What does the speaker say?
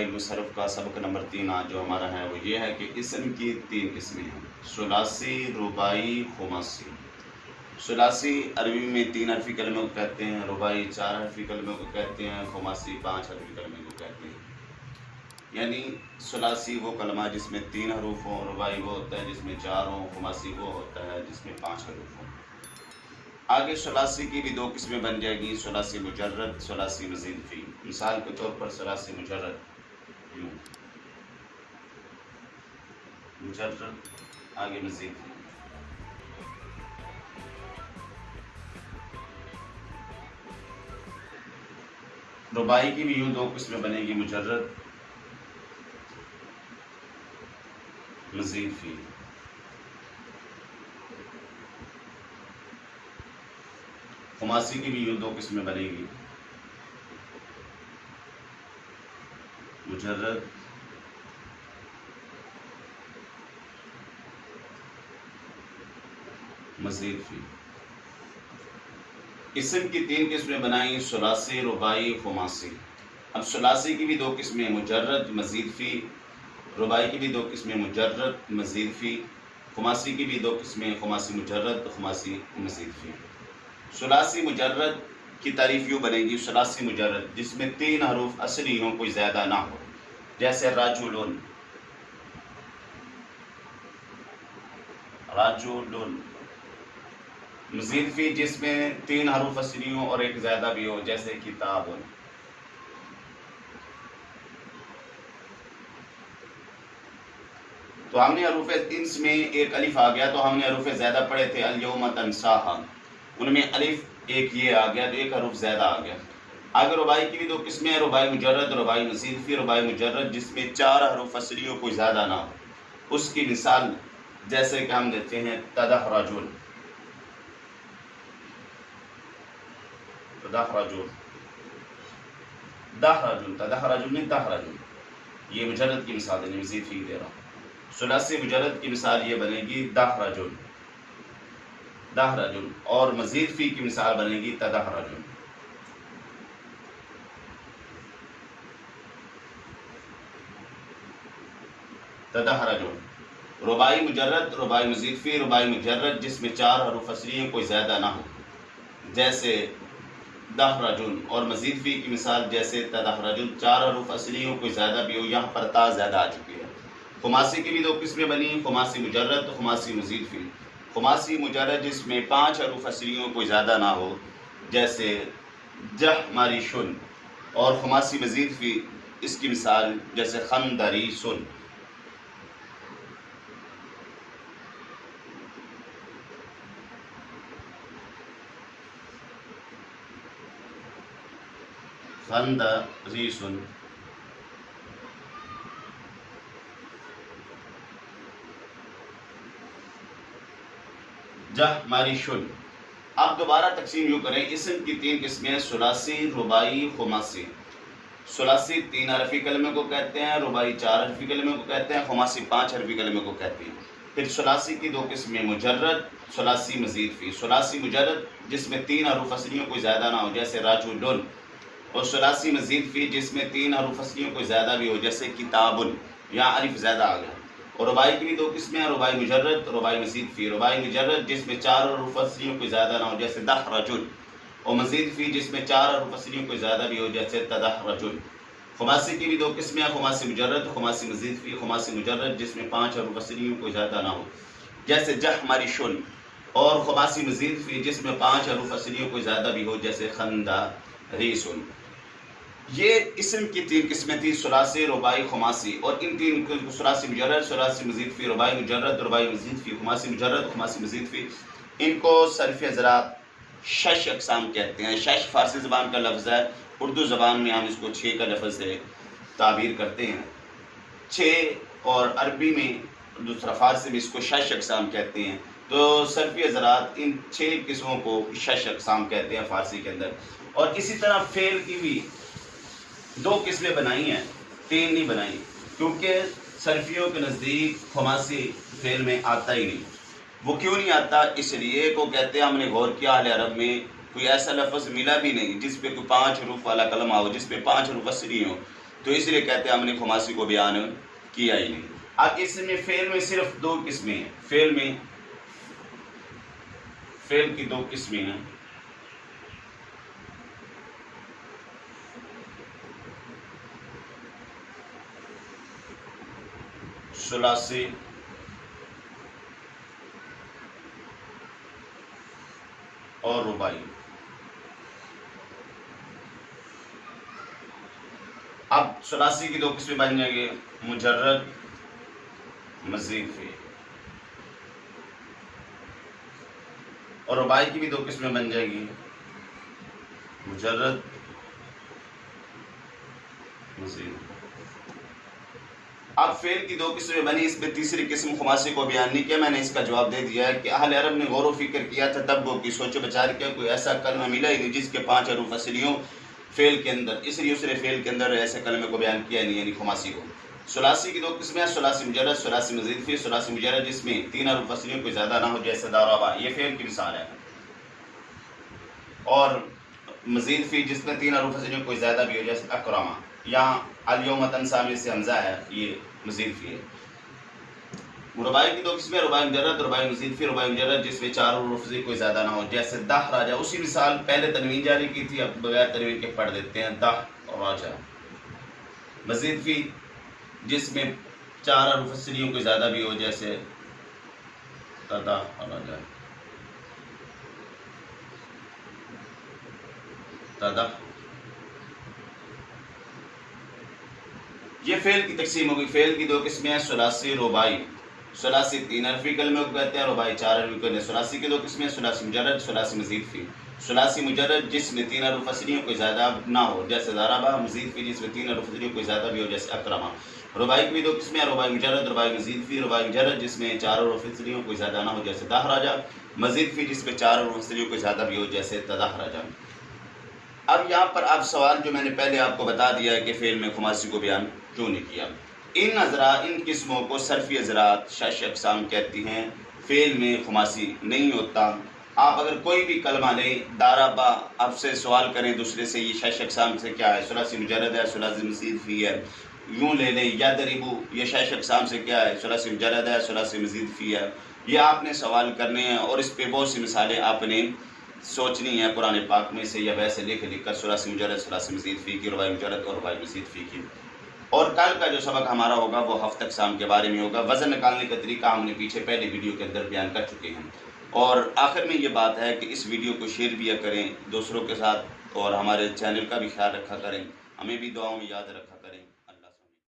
المصرف کا سبق نمبر 3 آج جو ہمارا ہے وہ یہ ہے کہ اسم کی 3 قسمیں ہیں: ثلاثی، رباعی، خماسی۔ ثلاثی عربی میں 3 حرفی کلمے کو کہتے ہیں، رباعی 4 حرفی کلمے کو کہتے ہیں، خماسی 5 حرفی کلمے کو کہتے ہیں۔ یعنی ثلاثی وہ کلمہ جس میں 3 حروف ہوں، رباعی وہ ہوتا ہے جس میں 4 ہوں، خماسی وہ ہوتا ہے جس میں 5 حروف ہوں۔ آگے ثلاثی کی بھی 2 قسمیں بن جائے گی: ثلاثی مجرد، ثلاثی مزید فی۔ مثال کے طور پر ثلاثی مجرد یوں، مجرد آگے مزید فی۔ رباعی کی بھی یوں 2 قسمیں بنے گی: مجرد، مزید فی۔ خماسی کی بھی یوں 2 قسمیں بنے گی: مجرد، مزید فی۔ اسم کی 3 قسمیں بنائیں: ثلاثی، رباعی، خماسی۔ اب ثلاثی کی بھی 2 قسمیں: مجرد، مزید فی۔ رباعی کی بھی 2 قسمیں: مجرد، مزید فی۔ خماسی کی بھی 2 قسمیں: خماسی مجرد، خماسی مزید فی۔ ثلاثی مجرد کی تعریف یوں بنے گی: ثلاثی مجرد جس میں 3 حروف اصلی ہوں، کوئی زیادہ نہ ہو، جیسے رجل، رجل۔ مزید فی جس میں 3 حروف اصلی ہوں اور ایک زیادہ بھی ہو، جیسے کتاب۔ تو ہم نے حروف انس میں ایک الف آ گیا تو ہم نے حروف زیادہ پڑھے تھے: الیوم تنساہا، ان میں الف ایک یہ آ گیا تو ایک حروف زیادہ آ گیا۔ آگے رباعی کی بھی 2 قسمیں ہیں: رباعی مجرد، رباعی مزید فی۔ رباعی مجرد جس میں 4 حروف اصلی ہو، کوئی زیادہ نہ ہو، اس کی مثال جیسے کہ ہم دیتے ہیں تدحرجون، تدحرجون، دحرجون، تدحرجون نہیں دحرجون، یہ مجرد کی مثال ہے، مزید فی دے رہا ہوں۔ ثلاثی مجرد کی مثال یہ بنے گی دحرجون، دحرجون، اور مزید فی کی مثال بنے گی تدحرجون۔ تدحرجون۔ رباعی مجرد، رباعی مزید فی۔ رباعی مجرد جس میں 4 حروف اصلی ہیں، کوئی زیادہ نہ ہو، جیسے دحرجون، اور مزید فی کی مثال جیسے تدحرجون، 4 حروف اصلی ہوں، کوئی زیادہ بھی ہو، یہاں پر تا زیادہ آ چکی ہے۔ خماسی کی بھی 2 قسمیں بنی: خماسی مجرد، خماسی مزید فی۔ خماسی مجرد جس میں 5 حروف اصلی ہوں، کوئی زیادہ نہ ہو، جیسے جحمریشن، اور خماسی مزید فی اس کی مثال جیسے خندریسن۔ خندریسن۔ جحمریشن۔ اب دوبارہ تقسیم یوں کریں: اسم کی 3 قسمیں: ثلاثی، رباعی، خماسی۔ ثلاثی 3 حرفی کلمے کو کہتے ہیں، رباعی 4 حرفی کلمے کو کہتے ہیں، خماسی 5 حرفی کلمے کو کہتے ہیں۔ پھر ثلاثی کی 2 قسمیں: مجرد، ثلاثی مزید فی۔ ثلاثی مجرد جس میں 3 حروف اصلی ہوں، کوئی زیادہ نہ ہو، جیسے رجل، اور ثلاثی مزید فی جس میں 3 حروف اصلی ہوں، کوئی زیادہ بھی ہو، جیسے کتاب، یہاں الف زیادہ آ گیا۔ اور رباعی کی بھی 2 قسمیں ہیں: رباعی مجرد، رباعی مزید فی۔ رباعی مجرد جس میں 4 حروف اصلی ہوں، کوئی زیادہ نہ ہو، جیسے دحرجن، اور مزید فی جس میں 4 حروف اصلی ہوں، کوئی زیادہ بھی ہو، جیسے تدحرجن۔ خماسی کی بھی 2 قسمیں ہیں: خماسی مجرد، خماسی مزید فی۔ خماسی مجرد جس میں 5 حروف اصلی ہوں، کوئی زیادہ نہ ہو، جیسے جحمریشن، اور خماسی مزید فی جس میں 5 حروف اصلی ہوں، کوئی زیادہ بھی ہو، جیسے خندریسن۔ یہ اسم کی 3 قسمیں تھیں: ثلاثی، رباعی، خماسی، اور ان 3 کو ثلاثی مجرد، ثلاثی مزید فی، رباعی مجرد، رباعی مزید فی، خماسی مجرد، خماسی مزید فی، ان کو صرف حضرات 6 اقسام کہتے ہیں۔ 6 فارسی زبان کا لفظ ہے، اردو زبان میں ہم اس کو 6 کا لفظ سے تعبیر کرتے ہیں۔ 6 اور عربی میں دوسرا فارسی میں اس کو 6 اقسام کہتے ہیں۔ تو صرفی حضرات ان 6 قسموں کو 6 اقسام کہتے ہیں فارسی کے اندر۔ اور اسی طرح فعل کی بھی 2 قسمیں بنائی ہیں، 3 نہیں بنائی، کیونکہ صرفیوں کے نزدیک خماسی فعل میں آتا ہی نہیں۔ وہ کیوں نہیں آتا؟ اس لیے کو کہتے ہیں ہم نے غور کیا، اہل عرب میں کوئی ایسا لفظ ملا بھی نہیں جس پہ کوئی 5 حروف والا کلمہ ہو، جس پہ 5 حروف اصلی ہوں، تو اس لیے کہتے ہیں ہم نے خماسی کو بیان کیا ہی نہیں۔ اب اس میں فعل میں صرف دو قسمیں ہیں، فعل کی دو قسمیں ہیں، ثلاثی اور رباعی۔ اب ثلاثی کی دو قسمیں بن جائیں گے، مجرد، مزید فعل، اور رباعی کی بھی دو قسمیں بن جائیں گی، مجرد، مزید۔ اب فعل کی دو قسمیں بنی، اس میں تیسری قسم خماسی کو بیان نہیں کیا، میں نے اس کا جواب دے دیا ہے کہ اہل عرب نے غور و فکر کیا، تتبع کی، سوچ و بچار کیا، کوئی ایسا کلمہ ملا ہی نہیں جس کے 5 حروف اصلی ہوں فعل کے اندر، اس لیے اس نے فعل کے اندر ایسے کلمے کو بیان کیا نہیں، یعنی خماسی کو۔ ثلاثی کی دو قسمیں ہیں، ثلاثی مجرد، ثلاثی مزید فی۔ ثلاثی مجرد جس میں 3 حروف اصلیوں کوئی زیادہ نہ ہو، جیسے ضرب، یہ فعل کی مثال ہے، اور مزید فی جس میں 3 حروف اصلیوں کوئی زیادہ بھی ہو، جیسے اکرم، یہاں الیوم تنسیٰ میں سے حمزہ ہے، یہ مزید فی ہے۔ رباعی کی دو قسمیں، رباعی مجرد، رباعی مزید فی۔ رباعی مجرد جس میں 4 حروف سے کوئی زیادہ نہ ہو، جیسے دہ راجہ، اسی مثال پہلے تنوین جاری کی تھی، اب بغیر تنوین کے پڑھ دیتے ہیں، دہ راجہ۔ مزید فی جس میں 4 حروف اصلیوں کوئی زیادہ بھی ہو، جیسے تدہ راجہ، تدہ۔ یہ فعل کی تقسیم ہوگی، فعل کی دو قسمیں ہیں، ثلاثی، رباعی۔ ثلاثی 3 حرفی کلمے کو کہتے ہیں، رباعی 4 حرفی کلمے۔ ثلاثی کی دو قسمیں، ثلاثی مجرد، ثلاثی مزید فی۔ ثلاثی مجرد جس میں 3 حروف اصلیوں کوئی زیادہ نہ ہو، جیسے ضربہ۔ مزید فی جس میں 3 حروف اصلیوں کوئی زیادہ بھی ہو، جیسے اکرمہ۔ رباعی کی بھی دو قسمیں ہیں، رباعی مجرد، رباعی مزید فی۔ رباعی مجرد جس میں 4 حروف اصلیوں کوئی زیادہ نہ ہو، جیسے دہ راجہ۔ مزید فی جس میں 4 حروف اصلیوں کوئی زیادہ بھی ہو، جیسے تدہ راجہ۔ اب یہاں پر اب سوال جو میں نے پہلے آپ کو بتا دیا ہے کہ فعل میں خماسی کو بیان کیوں نہیں کیا۔ ان قسموں کو صرفی حضرات 6 اقسام کہتی ہیں، فعل میں خماسی نہیں ہوتا۔ آپ اگر کوئی بھی کلمہ لیں، دارابا، آپ سے سوال کریں دوسرے سے، یہ 6 اقسام سے کیا ہے، ثلاثی مجرد ہے، ثلاثی مزید فی ہے۔ یوں لے لیں، یضربو، یہ 6 اقسام سے کیا ہے، ثلاثی مجرد ہے، ثلاثی مزید فی ہے۔ یہ آپ نے سوال کرنے ہیں، اور اس پہ بہت سی مثالیں آپ نے سوچنی ہے قرآن پاک میں سے، یا ویسے لکھ کر، ثلاثی مجرد، ثلاثی مزید فی کی، رباعی مجرد اور رباعی مزید فی کی۔ اور کل کا جو سبق ہمارا ہوگا وہ ہفتہ اقسام کے بارے میں ہوگا۔ وزن نکالنے کا طریقہ ہم نے پیچھے پہلے ویڈیو کے اندر بیان کر چکے ہیں۔ اور آخر میں یہ بات ہے کہ اس ویڈیو کو شیئر بھی کریں دوسروں کے ساتھ، اور ہمارے چینل کا بھی خیال رکھا کریں، ہمیں بھی دعاؤں میں یاد رکھا کریں۔